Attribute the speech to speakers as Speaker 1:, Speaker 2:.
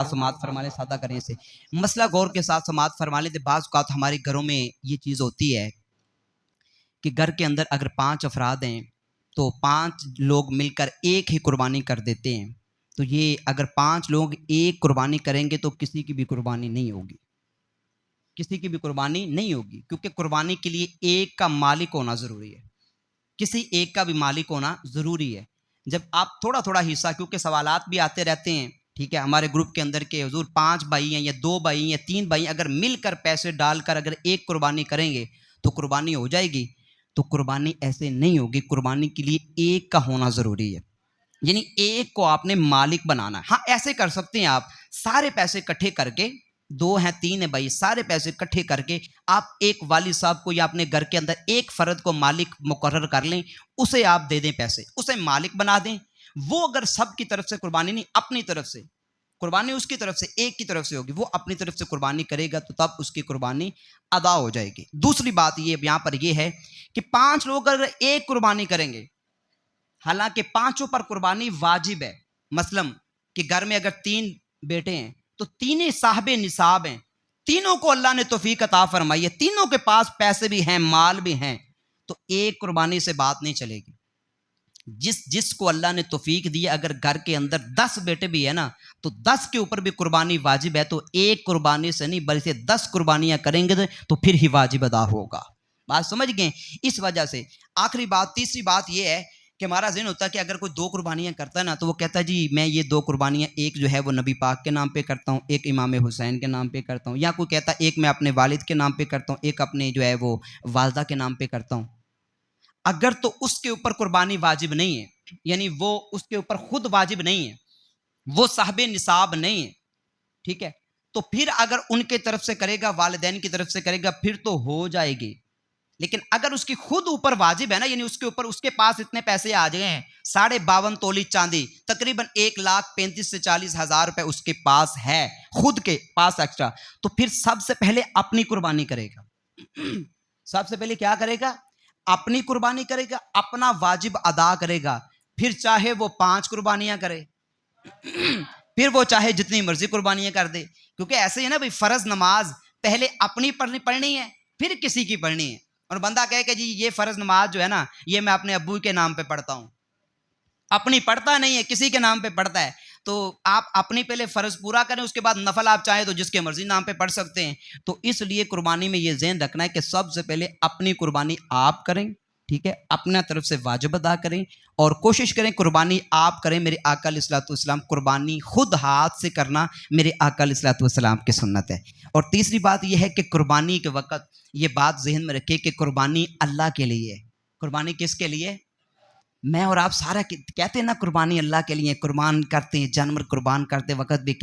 Speaker 1: سماعت فرما لیں، سادہ کریں سے مسئلہ غور کے ساتھ سماعت فرما لیں۔ بعض اوقات ہمارے گھروں میں یہ چیز ہوتی ہے کہ گھر کے اندر اگر 5 افراد ہیں تو 5 لوگ مل کر ایک ہی قربانی کر دیتے ہیں، تو یہ اگر 5 لوگ ایک قربانی کریں گے تو کسی کی بھی قربانی نہیں ہوگی، کسی کی بھی قربانی نہیں ہوگی، کیونکہ قربانی کے لیے ایک کا مالک ہونا ضروری ہے، کسی ایک کا بھی مالک ہونا ضروری ہے۔ جب آپ تھوڑا تھوڑا حصہ، کیونکہ سوالات بھی آتے رہتے ہیں، ٹھیک ہے، ہمارے گروپ کے اندر کہ حضور 5 بھائی ہیں یا 2 بھائی ہیں یا 3 بھائی ہیں، اگر مل کر پیسے ڈال کر اگر ایک قربانی کریں گے تو قربانی ہو جائے گی، تو قربانی ایسے نہیں ہوگی، قربانی کے لیے ایک کا ہونا ضروری ہے، یعنی ایک کو آپ نے مالک بنانا ہے۔ ہاں ایسے کر سکتے ہیں، آپ سارے پیسے اکٹھے کر کے، 2 ہیں 3 ہیں بھائی، سارے پیسے اکٹھے کر کے آپ ایک والد صاحب کو یا اپنے گھر کے اندر ایک فرد کو مالک مقرر کر لیں، اسے آپ دے دیں پیسے، اسے مالک بنا دیں۔ وہ اگر سب کی طرف سے قربانی نہیں، اپنی طرف سے قربانی، اس کی طرف سے ایک کی طرف سے ہوگی، وہ اپنی طرف سے قربانی کرے گا تو تب اس کی قربانی ادا ہو جائے گی۔ دوسری بات یہ یہاں پر یہ ہے کہ 5 لوگ اگر ایک قربانی کریں گے، حالانکہ 5 پر قربانی واجب ہے، مثلا کہ گھر میں اگر 3 بیٹے ہیں تو تینیں صاحب نصاب ہیں، تینوں کو اللہ نے توفیق عطا فرمائی ہے، تینوں کے پاس پیسے بھی ہیں، مال بھی ہیں، تو ایک قربانی سے بات نہیں چلے گی۔ جس کو اللہ نے توفیق دی، اگر گھر کے اندر 10 بیٹے بھی ہیں نا تو 10 کے اوپر بھی قربانی واجب ہے، تو ایک قربانی سے نہیں بلکہ 10 قربانیاں کریں گے تو پھر ہی واجب ادا ہوگا۔ بات سمجھ گئے؟ اس وجہ سے آخری بات، تیسری بات یہ ہے کہ ہمارا ذہن ہوتا ہے کہ اگر کوئی 2 قربانیاں کرتا ہے نا تو وہ کہتا ہے جی میں یہ 2 قربانیاں، ایک جو ہے وہ نبی پاک کے نام پہ کرتا ہوں، ایک امام حسین کے نام پہ کرتا ہوں، یا کوئی کہتا ہے ایک میں اپنے والد کے نام پہ کرتا ہوں، ایک اپنے جو ہے وہ والدہ کے نام پہ کرتا ہوں۔ اگر تو اس کے اوپر قربانی واجب نہیں ہے، یعنی وہ اس کے اوپر خود واجب نہیں ہے، وہ صاحب نصاب نہیں ہے، ٹھیک ہے، تو پھر اگر ان کے طرف سے کرے گا، والدین کی طرف سے کرے گا، پھر تو ہو جائے گی۔ لیکن اگر اس کی خود اوپر واجب ہے نا، یعنی اس کے اوپر اس کے پاس اتنے پیسے آ گئے ہیں، 52.5 تولی چاندی، تقریباً 1,35,000 سے 40,000 روپے اس کے پاس ہے، خود کے پاس ایکسٹرا، تو پھر سب سے پہلے اپنی قربانی کرے گا۔ سب سے پہلے کیا کرے گا؟ اپنی قربانی کرے گا، اپنا واجب ادا کرے گا، پھر چاہے وہ 5 قربانیاں کرے، پھر وہ چاہے جتنی مرضی قربانیاں کر دے، کیونکہ ایسے ہی نا بھائی، فرض نماز پہلے اپنی پڑھنی ہے، پھر کسی کی پڑھنی ہے۔ اور بندہ کہے کہ جی یہ فرض نماز جو ہے نا یہ میں اپنے ابو کے نام پہ پڑھتا ہوں، اپنی پڑھتا نہیں ہے، کسی کے نام پہ پڑھتا ہے، تو آپ اپنی پہلے فرض پورا کریں، اس کے بعد نفل آپ چاہیں تو جس کے مرضی نام پہ پڑھ سکتے ہیں۔ تو اس لیے قربانی میں یہ ذہن رکھنا ہے کہ سب سے پہلے اپنی قربانی آپ کریں، ٹھیک ہے، اپنا طرف سے واجب ادا کریں، اور کوشش کریں قربانی آپ کریں۔ میرے آقا علیہ الصلوۃ والسلام قربانی خود ہاتھ سے کرنا میرے آقا علیہ الصلوۃ والسلام کی سنت ہے۔ اور تیسری بات یہ ہے کہ قربانی کے وقت یہ بات ذہن میں رکھے کہ قربانی اللہ کے لیے ہے۔ قربانی کس کے لیے؟ میں اور آپ سارا کہتے ہیں نا قربانی اللہ کے لیے، قربان کرتے ہیں، جانور قربان کرتے وقت بھی